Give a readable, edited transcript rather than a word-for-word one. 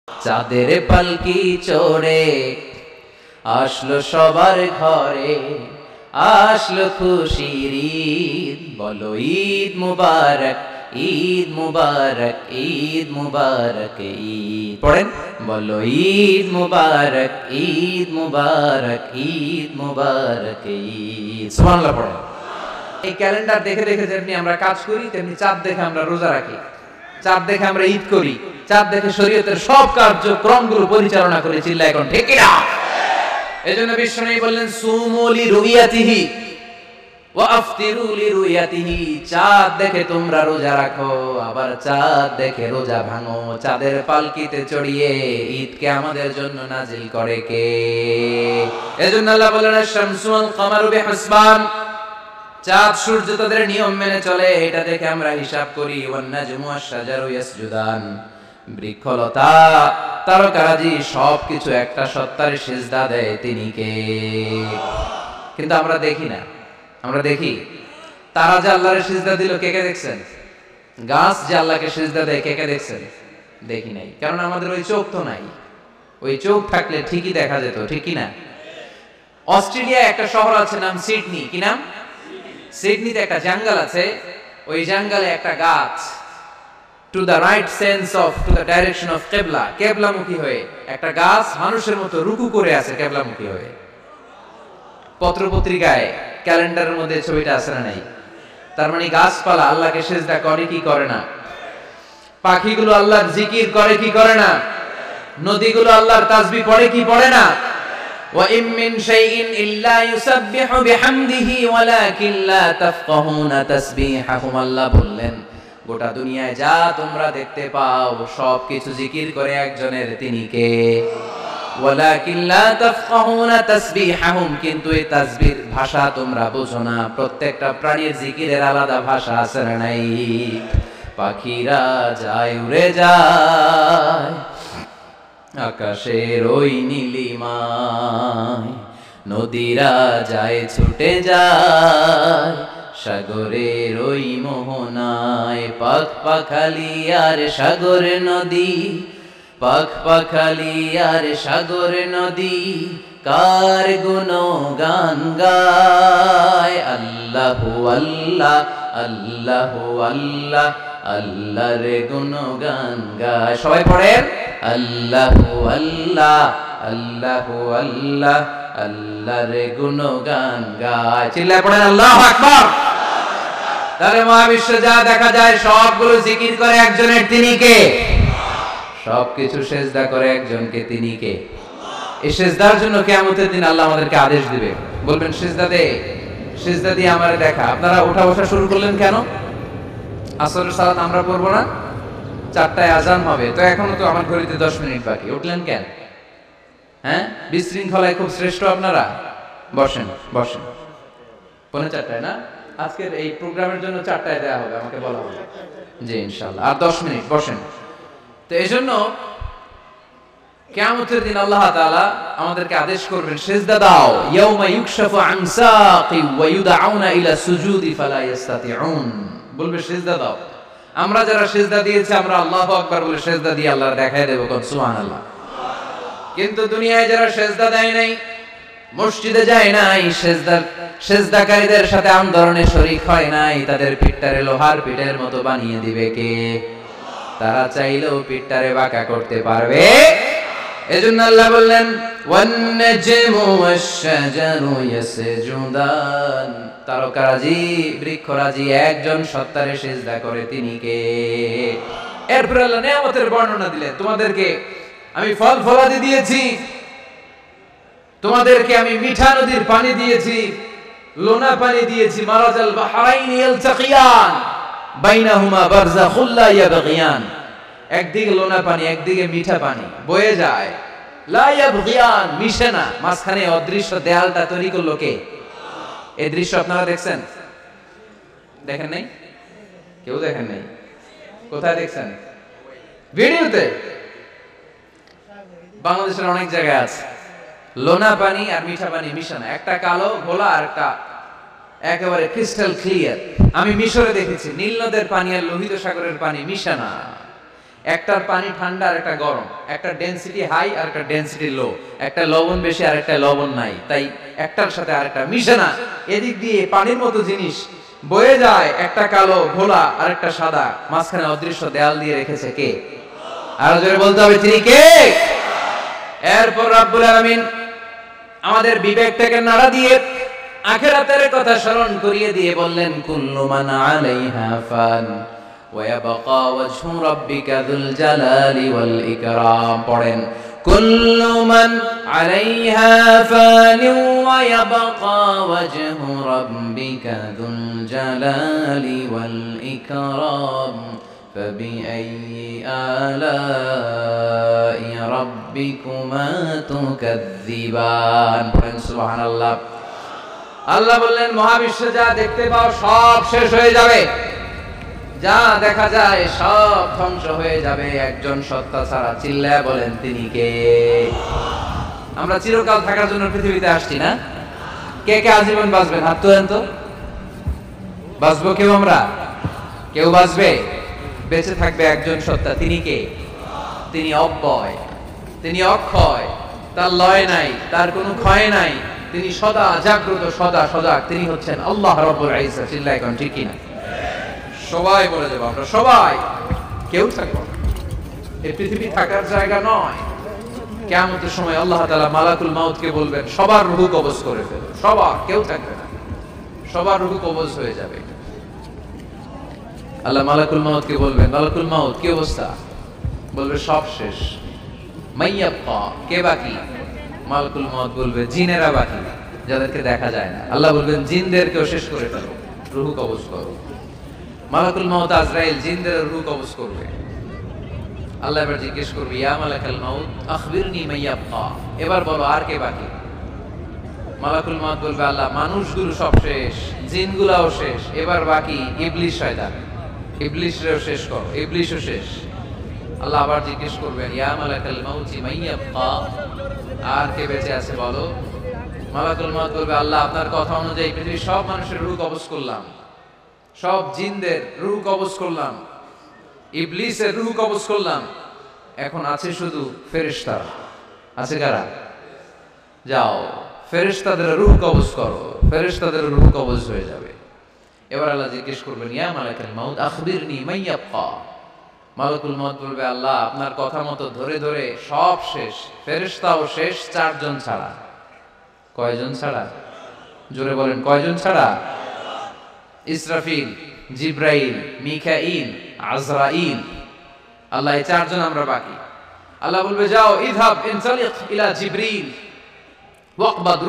চাঁদের পালকি চড়ে আসলো সবার ঘরে, আসলো খুশির ঈদ, বলো ঈদ মুবারক, ঈদ মুবারক, ঈদ মুবারক, ঈদ পড়েন, বলো ঈদ মুবারক, ঈদ মুবারক, ঈদ মুবারক, ঈদ। সুবহানাল্লাহ পড়েন। এই ক্যালেন্ডার দেখে দেখে যেমনি আমরা কাজ করি, তেমনি চাঁদ দেখে আমরা রোজা রাখি, চাঁদ দেখে আমরা ঈদ করি, চাঁদ দেখে শরীয়তের সব কার্যক্রমগুলো পরিচালনা করে। চিল্লা এখন ঠিক কিনা? এজন্য বিশ্বনবী বললেন সুমু লিরুয়াতিহি ওয়া আফতিরু লিরুয়াতিহি, চাঁদ দেখে তোমরা রোজা রাখো, আবার চাঁদ দেখে রোজা ভাঙো। চাঁদের পালকিতে চড়িয়ে ঈদকে আমাদের জন্য নাজিল করে কে? এজন্য আল্লাহ বলেন আশ-শামসু ওয়াল কামারু বিহিসবান, চাঁদ সূর্য তাদের নিয়ম মেনে চলে, এটা দেখে আমরা হিসাব করি। ওয়ান নাজমু ওয়াশ-শাজারু ইয়াসজুদান, বৃক্ষলতা তারকারাজি সবকিছু একটা সত্তার সিজদা দেয়, তিনি কে? কিন্তু আমরা দেখি না। আমরা দেখি তারা যে আল্লাহর সিজদা দিল, কে কে দেখছেন? গাছ যে আল্লাহকে সিজদা দেয়, কে কে দেখছেন? দেখি নাই, কারণ আমাদের ওই চোখ তো নাই। ওই চোখ থাকলে ঠিকই দেখা যেত, ঠিক কি না? অস্ট্রেলিয়া একটা শহর আছে নাম সিডনি, কি নাম? সিডনিতে একটা জঙ্গল আছে, ওই জঙ্গলে একটা গাছ to the right sense of to the direction of কেবলা, কেবলামুখী হয়ে একটা গাছ মানুষের মতো রুকু করে আছে কেবলামুখী হয়ে। পত্রপত্রিকায় ক্যালেন্ডারের মধ্যে ছবিটা আছে না নাই? তার মানে গাছপালা আল্লাহকে সিজদা করে কি করে না? পাখিগুলো আল্লাহর জিকির করে কি করে না? নদীগুলো আল্লাহর তাসবিহ পড়ে কি পড়ে না? ওয়া ইম মিন শাইইন ইল্লা ইউসাব্বিহু বিহামদিহি ওয়ালাকিন লা তাফকাহুনা তাসবিহাহুম, আল্লাহ বললেন গোটা দুনিয়ায় যা তোমরা দেখতে পাও সবকিছু জিকির করে একজনের, তিনি কে? ওয়ালাকিন লা তাফকাহুনা তাসবিহাহুম, কিন্তু এই তাসবিহর ভাষা তোমরা বুঝো না। প্রত্যেকটা প্রাণীর জিকিরের আলাদা ভাষা আছে না নাই? পাখিরা যায় উড়ে যায় আকাশের ওই নীলিমায়, নদীরা যায় ছুটে যায় সাগরের ওই মোহনায়। পাখ পাখালি আর সাগর নদী, পাখ পাখালি আর সাগর নদী, কার গুণগান গায়। আল্লাহু আল্লাহ, আল্লাহু আল্লাহ, আল্লাহর গুণগান গায়। সবাই পড়েন আল্লাহু আল্লাহ, আল্লাহু আল্লাহ, আল্লাহর গুণগান গায়। চিল্লায় পড়েন আল্লাহু আকবার। তাহলে মহাবিশ্বে যা দেখা যায় সবগুলো জিকির করে একজনের, তিনি কে? সবকিছু সিজদা করে একজনকে, তিনি কে? এই সিজদার জন্য কিয়ামতের দিন আল্লাহ আমাদেরকে আদেশ দিবে, বলবেন সিজদা দে, সিজদা দিয়ে আমারে দেখা। আপনারা ওঠা বসা শুরু করলেন কেন? আসরের সালাত আমরা পড়বো না, 4টায় আজান হবে, তো এখনো তো আমার ঘড়িতে 10 মিনিট বাকি, উঠলেন কেন? হ্যাঁ, বিশৃঙ্খলায় খুব শ্রেষ্ঠ আপনারা। বসেন বসেন, 4:45 না? আজকের এই প্রোগ্রামের জন্য 4টায় দেয়া হবে, আমাকে বলা হবে। জি ইনশাআল্লাহ, আর 10 মিনিট বসেন। তো এজন্য কিয়ামতের দিন আল্লাহ তাআলা আমাদেরকে আদেশ করবেন সিজদা দাও। ইয়াউমা ইউকশাফু আন সাকি ওয়া ইউদআউনা ইলা সুজুদি ফালা ইস্তাতিউন, বলবে সিজদা দাও। আমরা যারা সিজদা দিয়েছি আমরা আল্লাহু আকবার বলে সিজদা দিয়ে আল্লাহর দেখায় দেব, কোন সুবহানাল্লাহ। কিন্তু দুনিয়ায় যারা সিজদা দেয় নাই, মসজিদে যায় নাই, সিজদাকারীদের সাথে আন্দোলনে শরীক হয় নাই, তাদের পিঠটারে লোহার পিঠের মতো বানিয়ে দিবে কে? তারা চাইলেও পিঠটারে বাঁকা করতে পারবে? এজন্য আল্লাহ বললেন ওয়ান নাজমু ওয়াশ-শাজারু ইয়াসজুদান, তারকারাজি বৃক্ষরাজি একজন সত্তারে সিজদা করে, তিনি কে? এরপর আল্লাহ নিয়ামতের বর্ণনা দিলেন, তোমাদেরকে আমি ফল ফলাদি দিয়েছি, তোমাদেরকে আমি মিঠা নদীর পানি দিয়েছি, লোনা পানি দিয়েছি। মারাজাল বাহরাইন ইয়ালতাকিয়ান বাইনাহুমা বারযাখুল লা ইয়াবগিয়ান, একদিকে লোনা পানি একদিকে মিঠা পানি বয়ে যায়, লা ইয়াবগিয়ান, মিশে না, মাঝখানে অদৃশ্য দেয়ালটা তৈরি করলো কে? এই দৃশ্য আপনারা দেখছেন? দেখেন নাই? কেউ দেখেন নাই? কোথায় দেখছেন? ভিডিওতে। বাংলাদেশের অনেক জায়গায় আছে লোনা পানি আর মিঠা পানি মিশানো, একটা কালো ঘোলা আর একটা একেবারে ক্রিস্টাল ক্লিয়ার। আমি মিশরে দেখেছি নীল নদের পানি আর লোহিত সাগরের পানি মিশানা। একটার পানি ঠান্ডা আর একটা গরম, একটা ডেনসিটি হাই আর একটা ডেনসিটি লো, একটা লবণ বেশি আর একটা লবণ নাই, তাই একটার সাথে আরেকটা মিশে না। এদিক দিয়ে পানির মতো জিনিস বয়ে যায়, একটা কালো ঘোলা আর একটা সাদা, মাঝখানে অদৃশ্য দেয়াল দিয়ে রেখেছে কে? আরো জোরে বলতে হবে, তিনি কে? এরপর রাব্বুল আলামিন আমাদের বিবেকটাকে নাড়া দিয়ে আখিরাতের কথা স্মরণ করিয়ে দিয়ে বললেন, কুল্লু মান আলাইহা ফান ওয়া ইয়াবকা ওয়াজহু রাব্বিকা যুল জালালি ওয়াল ইকরাম। পড়েন, কুল্লু মান আলাইহা ফান ওয়া ইয়াবকা ওয়াজহু রাব্বিকা যুল জালালি ওয়াল ইকরাম فبأي آلاء ربكما تكذبان। সুবহানাল্লাহ। আল্লাহ বললেন, মহাবিশ্বে যা দেখতে পাও সব শেষ হয়ে যাবে, যা দেখা যায় সব ধ্বংস হয়ে যাবে একজন সত্তা ছাড়া। চিল্লায়া বলেন, তিনি কে? আমরা চিরকাল থাকার জন্য পৃথিবীতে আসছি না? কে কে আজীবন বাঁচবেন? হাত তোলেন তো। বাঁচবো কেউ? আমরা কেউ বাঁচবে? বেঁচে থাকবে একজন সত্তা, তিনি কে? তিনি অব্যয়, তিনি অক্ষয়, তার লয় নাই, তার কোনো ক্ষয় নাই, তিনি সদা জাগ্রত, সদা সজাগ, তিনি হচ্ছেন আল্লাহ রাব্বুল ইজ্জত। চিল্লায় কোন ঠিক কিনা? সবাই বলে দেব, আমরা সবাই কেউ থাকবো না, এই পৃথিবী থাকার জায়গা নয়। কিয়ামতের সময় আল্লাহ তাআলা মালাকুল মাউতকে বলবেন, সবার রূহ কবজ করে ফেলো, সবার, কেউ থাকবে না, সবার রূহ কবজ হয়ে যাবে। আল্লাহ মালাকুল মাউতকে বলবেন, মালাকুল মাউত কি অবস্থা? বলবে সব শেষ। মাইয়াবকা, কে বাকি? মালাকুল মাউত বলবে জিনেরা বাকি, যাদেরকে দেখা যায় না। আল্লাহ বলবেন জিনদেরকেও শেষ করে ফেলো, রূহ কবজ করো। মালাকুল মাউত আজরাইল জিনদের রূহ কবজ করবে। আল্লাহ এবার জিজ্ঞেস করবে, ইয়া মালাকাল মাউত আখবিরনি মাইয়াবকা, এবার বলো আর কে বাকি? মালাকুল মাউত বলবে, আল্লাহ মানুষগুলো সব শেষ, জিনগুলাও শেষ, এবার বাকি ইবলিস শয়তান, ইবলিসরেও শেষ করো, ইবলিসও শেষ। আল্লাহ আবার জিজ্ঞেস করবেন, ইয়া মালাকাল মাউতি মাইয়াবকা, আর কে বেঁচে আছে বলো? মালাকুল মাউত বলবে, আল্লাহ আপনার কথা অনুযায়ী পৃথিবীর সব মানুষের রূহ কবজ করলাম, সব জিনদের রূহ কবজ করলাম, ইবলিসের রূহ কবজ করলাম, এখন আছে শুধু ফেরেশতারা। আছে কারা? যাও ফেরেশতাদের রূহ কবজ করো, ফেরেশতাদের রূহ কবজ হয়ে যাবে। এবার আল্লাহ জিজ্ঞেস করবেন, ইয়া মালাকাল মাউত আখবিরনি মাইয়াবকা। মালাকুল মাউত বলবে, আল্লাহ আপনার কথা মতো ধরে ধরে সব শেষ, ফেরেশতাও শেষ, চারজন ছাড়া। কয়জন ছাড়া? জোরে বলেন, কয়জন ছাড়া? ইসরাফিল, জিব্রাইল, মিকাইল, আজরাইল। আল্লাহ এই চারজন আমরা বাকি। আল্লাহ বলবে, যাও ইযহাব ইনতালিক ইলা জিবরিল ওয়াকবাদ